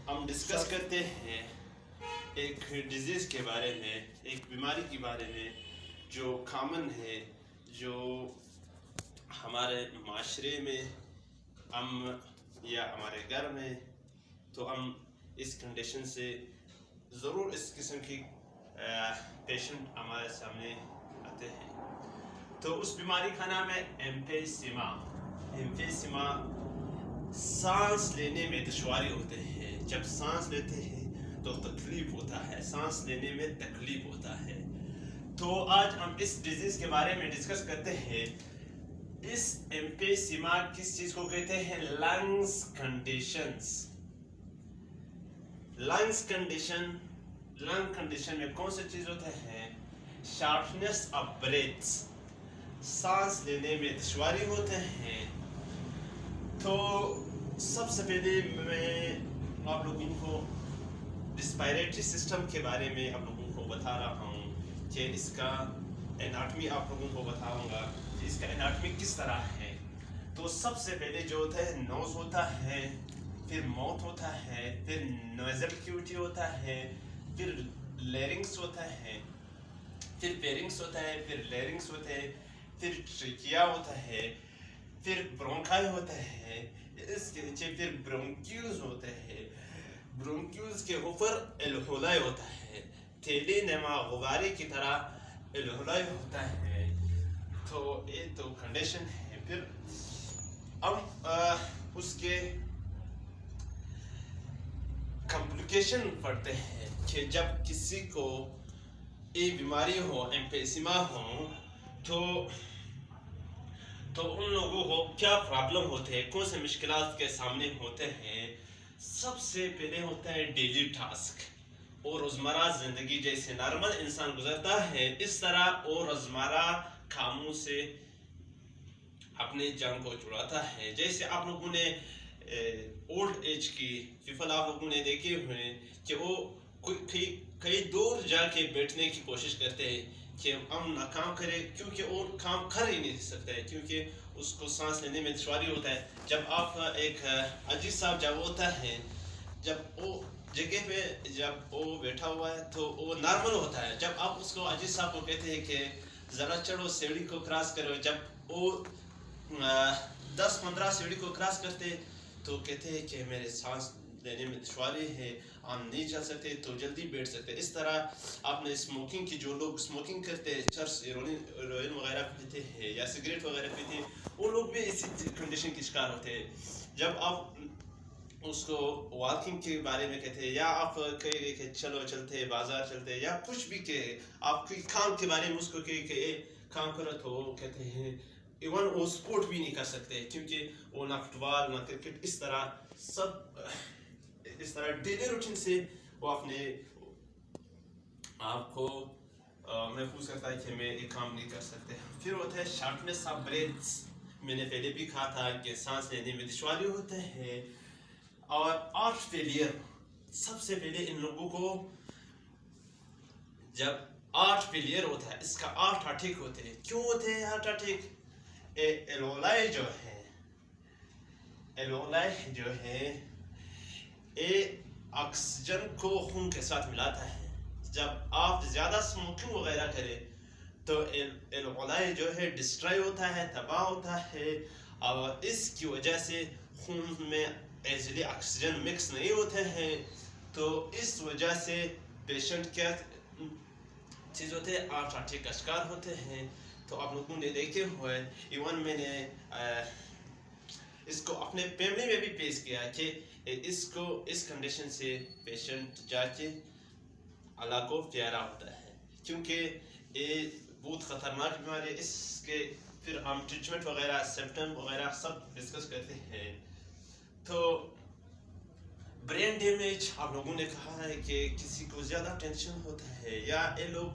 ہم ڈسکس کرتے ہیں ایک ڈیزیز کے بارے میں، ایک بیماری کے بارے میں جو کامن ہے، جو ہمارے معاشرے میں ہم یا ہمارے گھر میں، تو ہم اس کنڈیشن سے ضرور اس قسم کی پیشنٹ ہمارے سامنے آتے ہیں۔ تو اس بیماری کا نام ہے ایمفیسیما۔ ایمفیسیما سانس لینے میں دشواری ہوتے ہیں، جب سانس لیتے ہیں تو تکلیف ہوتا ہے، سانس لینے میں تکلیف ہوتا ہے۔ تو آج ہم اس ڈیزیز کے بارے میں ڈسکس کرتے ہیں۔ اس ایمفیسیما کس چیز کو کہتے ہیں؟ Lungs conditions. لنگس کنڈیشن، لنگ کنڈیشن میں کون سی چیز ہوتا ہے؟ شارٹنیس آف بریتھ، سانس لینے میں دشواری ہوتے ہیں۔ تو سب سے پہلے میں آپ لوگوں کو ریسپائریٹری سسٹم کے بارے میں آپ لوگوں کو بتا رہا ہوں کہ اس کا اناٹمی آپ لوگوں کو بتاؤں گا کہ اس کا اناٹمی کس طرح ہے۔ تو سب سے پہلے جو ہوتا ہے نوز ہوتا ہے، پھر ماؤتھ ہوتا ہے، پھر نیزل کیوٹی ہوتا ہے، پھر لیرنگس ہوتا ہے، پھر پیرنگس ہوتا ہے، پھر لیرنگس ہوتا ہے، پھر ٹریکیا ہوتا ہے، پھر برونکائی ہوتا ہے، اس کے نیچے پھر برونکیوز ہوتا ہے، برونکیوز کے اوپر الہولائی ہوتا ہے، تھیلی نما غبارے کی طرح الہولائی ہوتا ہے۔ تو یہ تو کنڈیشن ہے۔ پھر ہم اس کے کمپلیکیشن پڑھتے ہیں کہ جب کسی کو یہ بیماری ہو، ایمفیسیما ہو، تو ان لوگوں کو کیا پرابلم ہوتے ہیں، کون سے مشکلات کے سامنے ہوتے ہیں۔ سب سے پہلے ہوتا ہے ڈیلی ٹاسک، اور روزمرہ زندگی جیسے نارمل انسان گزرتا ہے اس طرح اور روزمرہ کاموں سے اپنے جان کو چھڑاتا ہے۔ جیسے آپ لوگوں نے اولڈ ایج کی پیپل آپ لوگوں نے دیکھے ہوئے کہ وہ کئی دور جا کے بیٹھنے کی کوشش کرتے ہیں کہ ہم نہ کام کریں، کیونکہ وہ کام کر ہی نہیں سکتے، کیونکہ اس کو سانس لینے میں دشواری ہوتا ہے۔ جب آپ ایک عجیز صاحب جب ہوتا ہے، جب وہ جگہ پہ جب وہ بیٹھا ہوا ہے تو وہ نارمل ہوتا ہے۔ جب آپ اس کو عجیز صاحب کو کہتے ہیں کہ ذرا چڑھو، سیڑھی کو کراس کرو، جب وہ 10-15 سیڑھی کو کراس کرتے تو کہتے ہیں کہ میرے سانس لینے میں دشواری ہے، ہم نہیں چل سکتے، تو جلدی بیٹھ سکتے۔ اس طرح آپ نے اسموکنگ کی، جو لوگ اسموکنگ کرتے ہیں، چرس ہیروئن وغیرہ پیتے ہیں یا سگریٹ وغیرہ پیتے ہیں، وہ لوگ بھی اسی کنڈیشن کی شکار ہوتے ہیں۔ جب آپ اس کو واکنگ کے بارے میں کہتے ہیں، یا آپ کہیں کہ چلو چلتے بازار چلتے، یا کچھ بھی کہ آپ کے کام کے بارے میں اس کو کہیں کہ کام کرو، تو وہ کہتے ہیں ایون وہ سپورٹ بھی نہیں کر سکتے، کیونکہ وہ نہ فٹ بال نہ کرکٹ، اس طرح ڈیلی روٹین سے وہ اپنے آپ کو محفوظ کرتا ہے کہ میں یہ کام نہیں کر سکتے۔ پھر ہوتا ہے شارٹنیس آف بریتھ۔ میں نے پہلے بھی کہا تھا کہ سانس لینے میں دشواری ہوتے ہیں۔ اور ہارٹ فیلئر، سب سے پہلے ان لوگوں کو جب ہارٹ فیلئر ہوتا ہے، اس کا ہارٹ اٹیک ہوتے ہیں۔ کیوں ہوتے ہیں ہارٹ اٹیک؟ الولائی جو ہے یہ آکسیجن کو خون کے ساتھ ملاتا ہے۔ جب آپ زیادہ اسموکنگ وغیرہ کریں تو الولائی جو ہے ڈسٹرائی ہوتا ہے، تباہ ہوتا ہے، اور اس کی وجہ سے خون میں ایزیلی آکسیجن مکس نہیں ہوتے ہیں، تو اس وجہ سے پیشنٹ کیا چیز ہوتے ہیں، ہارٹ اٹیک کا شکار ہوتے ہیں۔ تو آپ لوگوں نے دیکھے ہوئے، ایون میں نے اس کو اپنے فیملی میں بھی پیش کیا کہ اس کنڈیشن سے پیشنٹ جا کے اللہ کو پیارا ہوتا ہے، کیونکہ یہ بہت خطرناک بیماری ہے۔ اس کے پھر ہم ٹریٹمنٹ وغیرہ، سمپٹم وغیرہ سب ڈسکس کرتے ہیں۔ تو برین ڈیمیج، آپ لوگوں نے کہا ہے کہ کسی کو زیادہ ٹینشن ہوتا ہے، یا یہ لوگ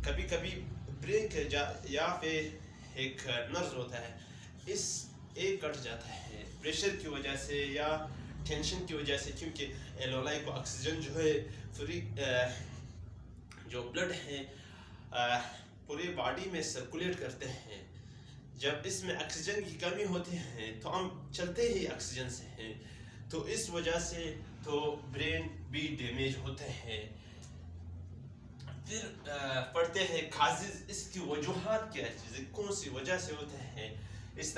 کبھی کبھی برین کے یا پھر ایک نرز ہوتا ہے، ایک کٹ جاتا ہے پریشر کی وجہ سے یا ٹینشن کی وجہ سے، کیونکہ الولائی کو آکسیجن جو ہے فری جو بلڈ ہے پوری باڈی میں سرکولیٹ کرتے ہیں۔ جب اس میں آکسیجن کی کمی ہوتی ہے تو ہم چلتے ہی آکسیجن سے ہیں، تو اس وجہ سے تو برین بھی ڈیمیج ہوتے ہیں. پھر پڑھتے ہیں کازز، اس کی وجوہات کیا چیزیں کون سی وجہ سے ہوتے ہیں. اسی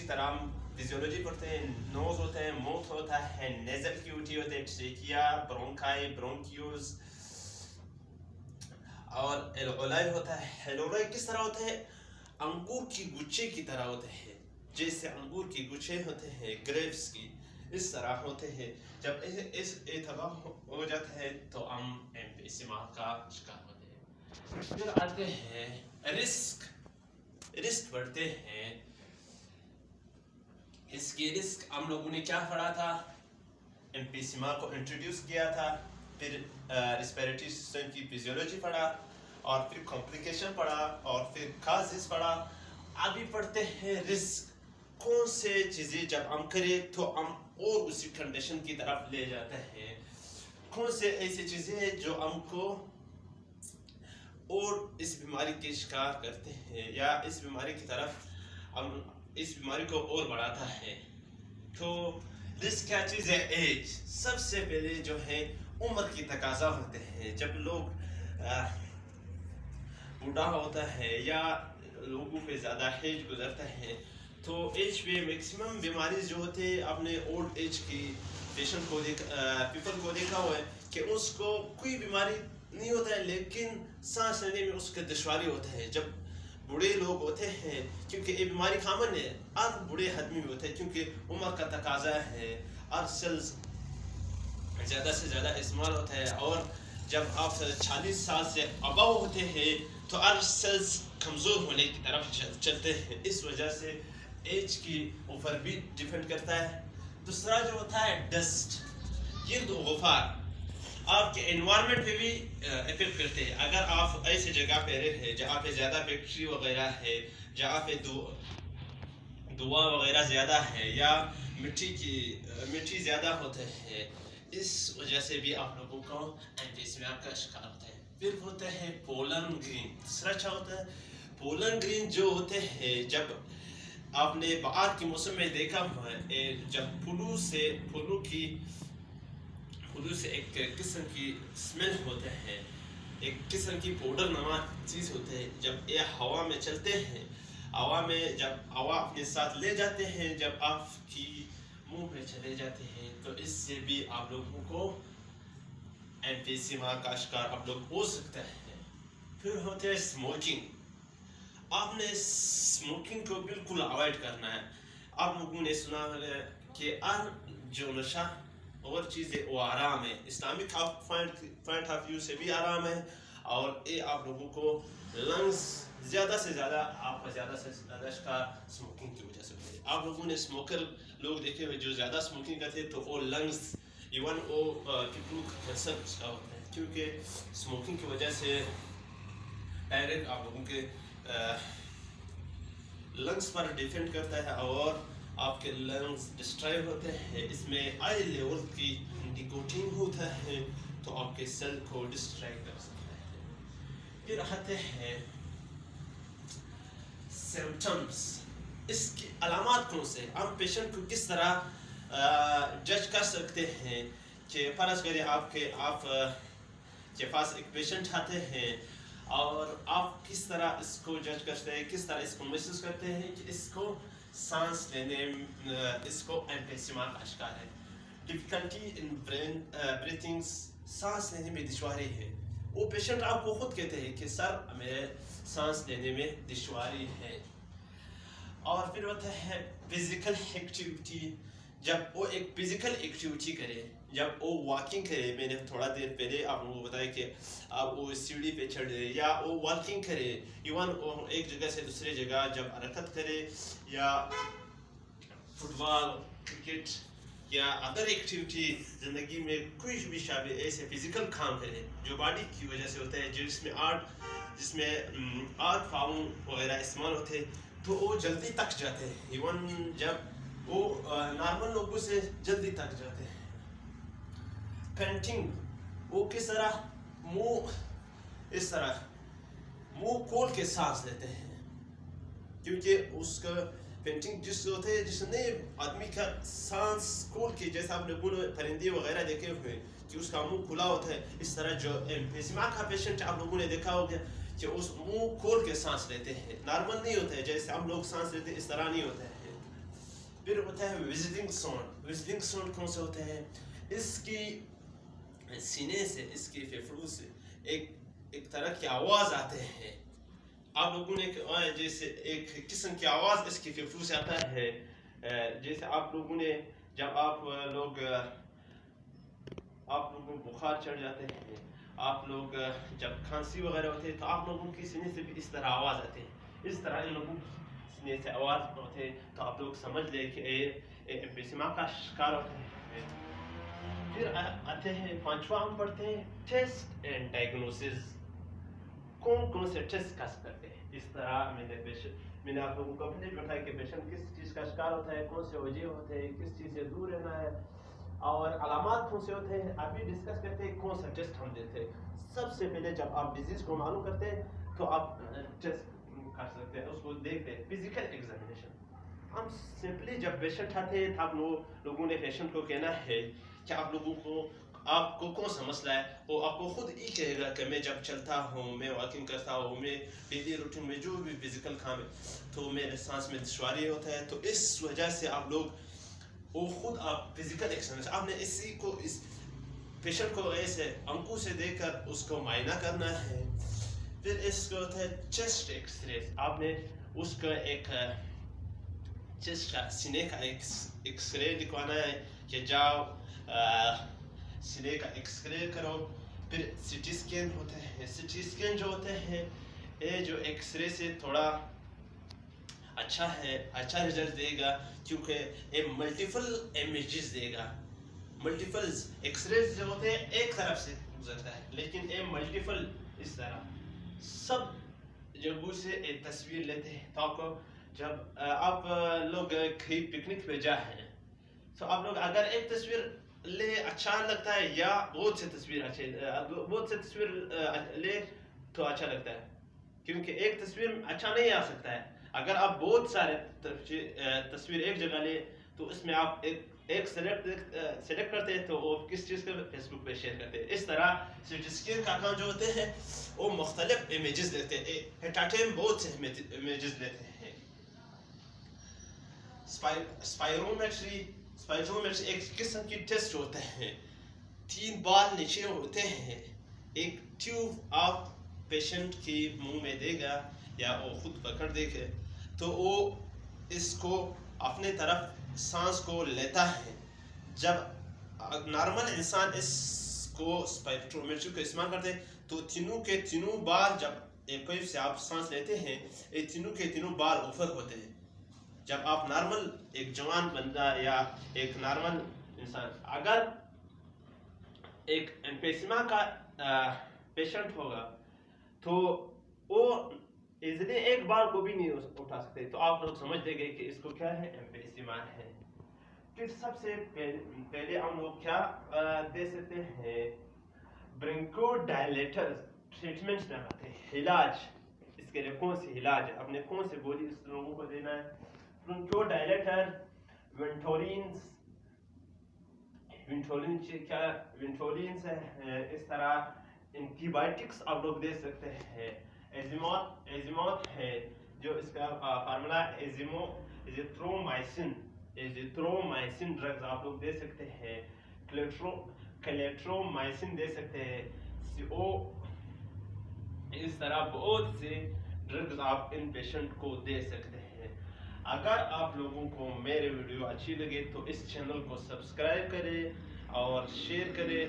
طرح ہم فزیولوجی پڑھتے ہیں، نوز ہوتے ہیں، موتھ ہوتا ہے، نیزل کیوٹی ہوتے ہیں، ٹریکیا، برونکائی، برونکیولز، اور الولائی ہوتا ہے. الولائی کس طرح ہوتے ہیں؟ انگور کی گچھے کی طرح ہوتے ہیں، جیسے انگور کی گچھے ہوتے ہیں گریپس کی، اس طرح ہوتے ہیں. جب اس تباہ ہو جاتا ہے تو ہم ایمفیسیما کا شکار ہوتے ہیں. پھر آتے ہیں رسک بڑھتے ہیں. اس کی رسک ہم لوگوں نے کیا پڑھا تھا؟ ایمفیسیما کو انٹروڈیوس کیا تھا، پھر ریسپیریٹری سسٹم کی فزیولوجی پڑھا، اور پھر کمپلیکیشن پڑھا، اور پھر کازز پڑھا. ابھی پڑھتے ہیں رسک. کون سے چیزیں جب ہم کریں تو ہم اور اسی کنڈیشن کی طرف لے جاتے ہیں. کون سے ایسی چیزیں ہیں جو ہم کو اور اس بیماری کے شکار کرتے ہیں، یا اس بیماری کی طرف ہم اس بیماری کو اور بڑھاتا ہے. تو رسک کیا چیز ہے؟ ایج. سب سے پہلے جو ہے عمر کی تقاضا ہوتے ہیں. جب لوگ بوڑھا ہوتا ہے یا لوگوں پہ زیادہ ایج گزرتا ہے تو ایج پہ میکسیمم بیماری جو ہوتے ہیں، آپ نے اولڈ ایج کی پیشنٹ کو پیپل کو دیکھا ہوا ہے کہ اس کو کوئی بیماری نہیں ہوتا ہے لیکن سانس لینے میں اس کا دشواری ہوتا ہے. جب بوڑھے لوگ ہوتے ہیں، کیونکہ یہ بیماری کامن ہے، ہر بوڑھے آدمی میں ہوتا ہے کیونکہ عمر کا تقاضا ہے، ہر سیلز زیادہ سے زیادہ استعمال ہوتا ہے. اور جب آپ 40 سال سے ابو ہوتے ہیں تو ہر سیلز کمزور ہونے کی طرف چلتے ہیں. اس وجہ سے ایج کی اوپر بھی ڈیپینڈ کرتا ہے. دوسرا جو ہوتا ہے ڈسٹ، گرد و غبار آپ کے انوائرمنٹ پہ بھی افیکٹ کرتے ہیں. اگر آپ ایسی جگہ پہ رہے جہاں پہ زیادہ فیکٹری وغیرہ ہے، جہاں پہ دھواں وغیرہ زیادہ ہے، یا مٹی زیادہ ہوتے ہیں، اس وجہ سے بھی آپ لوگوں کو ایمفیسیما کا شکار ہوتا ہے. پھر ہوتے ہیں پولن گرین. دوسرا کیا ہوتا ہے؟ پولن گرین جو ہوتے ہیں، جب آپ نے بہار کے موسم میں دیکھا ہوا ہے، جب پھولوں سے ایک قسم کی اسمیل ہوتے ہیں، ایک قسم کی پاؤڈر نما چیز ہوتے ہیں. جب یہ ہوا میں چلتے ہیں، ہوا میں جب ہوا اپنے ساتھ لے جاتے ہیں، جب آپ کی منہ میں چلے جاتے ہیں تو اس سے بھی آپ لوگوں کو ایمفیسیما کا شکار آپ لوگ ہو سکتے ہیں. پھر ہوتے ہیں اسموکنگ. آپ نے اسموکنگ کو بالکل اوائڈ کرنا ہے. آپ لوگوں نے سنا ہے کہ جو نشہ اور چیزیں وہ آرام ہے، اسلامک پوائنٹ آف ویو سے بھی آرام ہے، اور یہ آپ لوگوں کو لنگس زیادہ سے زیادہ شکار اسموکنگ کی وجہ سے ہوتے ہیں. آپ لوگوں نے اسموکر لوگ دیکھے ہوئے جو زیادہ اسموکنگ کرتے تو وہ لنگس ایون وہ پیپل کو کینسر کا ہوتا ہے، کیونکہ اسموکنگ کی وجہ سے ڈائریکٹ آپ لوگوں کے لنگس پر ڈیپینڈ کرتا ہے اور آپ کے لنگس ڈسٹرائب ہوتے ہیں. اس میں ہائی لیول کی نکوٹین ہوتا ہے تو آپ کے سیل کو ڈسٹرائب کر سکتا ہے. پھر آتے ہیں سمپٹمس. اس کی علامات کون سے؟ ہم پیشنٹ کو کس طرح جج کر سکتے ہیں کہ فرض کریں آپ کے پاس ایک پیشنٹ آتے ہیں اور آپ کس طرح اس کو جج کرتے ہیں، کس طرح اس کو محسوس کرتے ہیں کہ اس کو سانس لینے اس کو ایمفیسیما کا شکار ہے. ڈفیکلٹی ان بریتھنگ، سانس لینے میں دشواری ہے. وہ پیشنٹ آپ کو خود کہتے ہیں کہ سر ہمیں سانس لینے میں دشواری ہے. اور پھر ہوتا ہے فزیکل ایکٹیویٹی. جب وہ ایک فزیکل ایکٹیویٹی کرے، جب وہ واکنگ کرے، میں نے تھوڑا دیر پہلے آپ لوگوں کو بتایا کہ آپ وہ سیڑھی پہ چڑھے یا وہ واکنگ کرے، ایون ایک جگہ سے دوسری جگہ جب حرکت کرے، یا فٹ بال، کرکٹ یا ادر ایکٹیویٹی زندگی میں کوئی بھی شابہ ایسے فزیکل کام کرے جو باڈی کی وجہ سے ہوتا ہے، جس میں آرٹ فارم وغیرہ استعمال ہوتے ہیں، تو وہ جلدی تک جاتے ہیں. ایون جب وہ نارمل لوگوں سے جلدی تک جاتے ہیں. پینٹنگ، وہ کس طرح اس طرح منہ کھول کے سانس لیتے ہیں، کیونکہ اس کا پینٹنگ جس ہوتے ہیں جس نے آدمی کا سانس کھول کے، جیسا آپ لوگوں نے پرندے وغیرہ دیکھے ہوئے کہ اس کا منہ کھلا ہوتا ہے، اس طرح جو ایمفیسیما کا پیشنٹ آپ لوگوں نے دیکھا ہوگا کہ اس منہ کھول کے سانس لیتے ہیں، نارمل نہیں ہوتا ہے جیسے ہم لوگ سانس لیتے ہیں اس طرح نہیں ہوتا ہے. پھر ہوتا ہے وزٹنگ ساؤنڈ. وزٹنگ ساؤنڈ کون سا ہوتا ہے؟ اس کی سینے سے، اس کی پھیپھڑوں سے ایک طرح کی آواز آتے ہیں. آپ لوگوں نے جیسے ایک قسم کی آواز اس کی پھیپھڑوں سے آتا ہے. جیسے آپ لوگوں نے جب آپ لوگوں کو بخار چڑھ جاتے ہیں، آپ لوگ جب کھانسی وغیرہ ہوتے ہیں تو آپ لوگوں کی سینے سے بھی اس طرح آواز آتے ہیں. اس طرح ان لوگوں کی سینے سے آواز ہوتے ہیں تو آپ لوگ سمجھ لیں کہ ایمفیسیما کا شکار ہوتے ہیں. پھر آتے ہیں پانچواں، ہم پڑھتے ہیں ٹیسٹ اینڈ ڈائگنوسس. کون سے ٹیسٹ کرتے ہیں. اس طرح میں نے آپ لوگوں کو پہلے بتایا کہ پیشنٹ کس چیز کا شکار ہوتا ہے، کون سے وجہ ہوتے ہیں، کس چیز سے دور رہنا ہے، اور علامات کون سے ہوتے ہیں. ابھی ڈسکس کرتے ہیں کون سا ٹیسٹ ہم دیتے ہیں. سب سے پہلے جب آپ ڈیزیز کو معلوم کرتے ہیں تو آپ ٹیسٹ کر سکتے ہیں، اس کو دیکھتے ہیں. Physical examination. ہم سمپلی جب پیشنٹ آتے ہیں تو آپ لوگوں نے پیشنٹ کو کہنا ہے کہ آپ کو کون سا مسئلہ ہے. وہ آپ کو خود ہی کہے گا کہ میں جب چلتا ہوں، میں واکنگ کرتا ہوں، میں ڈیلی روٹین میں جو بھی فزیکل کام ہے تو میرے سانس میں دشواری ہوتا ہے. تو اس وجہ سے آپ لوگ وہ خود آپ فزیکل ایکسرسائز آپ نے اسی کو اس پیشنٹ کو ایسے آنکھوں سے دیکھ کر اس کو معائنہ کرنا ہے. پھر اس کو ہوتا ہے چیسٹ ایکس رے. آپ نے اس کا ایک چیسٹ کا سینے کا ایکس رے دکھوانا ہے کہ جاؤ سینے کا ایکس رے کرو. پھر سی ٹی اسکین ہوتے ہیں. سی ٹی اسکین جو ہوتے ہیں یہ جو ایکس رے سے تھوڑا اچھا رزلٹ دے گا، کیونکہ یہ ملٹیپل امیجز دے گا. ملٹیپل ایکس رے جو ہوتے ہیں ایک طرف سے گزرتا ہے، لیکن یہ ملٹیپل اس طرح سب جگہوں سے ایک تصویر لیتے ہیں. تو آپ کو جب آپ لوگ کہیں پکنک پہ جائیں تو آپ لوگ اگر ایک تصویر لے اچھا لگتا ہے یا بہت سے تصویر لے تو اچھا لگتا ہے، کیونکہ ایک تصویر اچھا نہیں آ سکتا ہے. اگر آپ بہت سارے تصویر ایک جگہ لے تو اس میں آپ ایک سلیکٹ کرتے ہیں تو وہ کس چیز کا فیس بک پہ شیئر کرتے ہیں. اس طرح سی ٹی اسکین کا کام جو ہوتے ہیں وہ مختلف امیجز لیتے ہیں. ہیٹاٹیم بہت سے امیجز لیتے ہیں. اسپائرومیٹری ایک قسم کی ٹیسٹ ہوتے ہیں. 3 بال نیچے ہوتے ہیں. ایک ٹیوب آپ پیشنٹ کی منہ میں دے گا یا وہ خود پکڑ دے گا تو وہ اس کو اپنے طرف سانس کو لیتا ہے. جب نارمل انسان اس کو اسپائرومیٹری کو استعمال کرتے ہیں تو تینوں کے تینوں بال جب ایک سے آپ سانس لیتے ہیں یہ تینوں کے تینوں بال اوپر ہوتے ہیں. جب آپ نارمل ایک جوان بندہ یا ایک نارمل انسان اگر ایک ایمفیسیما کا پیشنٹ ہوگا تو وہ ایزیلی ایک بار کو بھی نہیں اٹھا سکتے. تو آپ لوگ سمجھ دیں گے کہ اس کو کیا ہے، ایمفیسیما ہے. پھر سب سے پہلے ہم لوگ کیا دے سکتے ہیں، برنکو ڈائلیٹر ٹریٹمنٹ میں آتے ہیں. علاج اس کے لیے کون سی علاج ہے، اپنے کون سے گولی اس لوگوں کو دینا ہے. برنکو ڈائلیٹر وینٹولینز ہے. اس طرح اینٹی بائیوٹکس آپ لوگ دے سکتے ہیں. ایزیموت ہے جو اس کا فارمولا ایزیترومائسن ڈرگز آپ لوگ دے سکتے ہیں. کلیٹرومائسن دے سکتے ہیں. اس طرح بہت سے ڈرگز آپ ان پیشنٹ کو دے سکتے ہیں. اگر آپ لوگوں کو میرے ویڈیو اچھی لگے تو اس چینل کو سبسکرائب کریں اور شیئر کریں.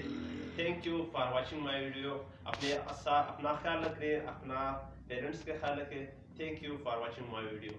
Thank you for watching my video. اپنا خیال رکھیں، اپنا پیرنٹس کا خیال رکھیں. Thank you for watching my video.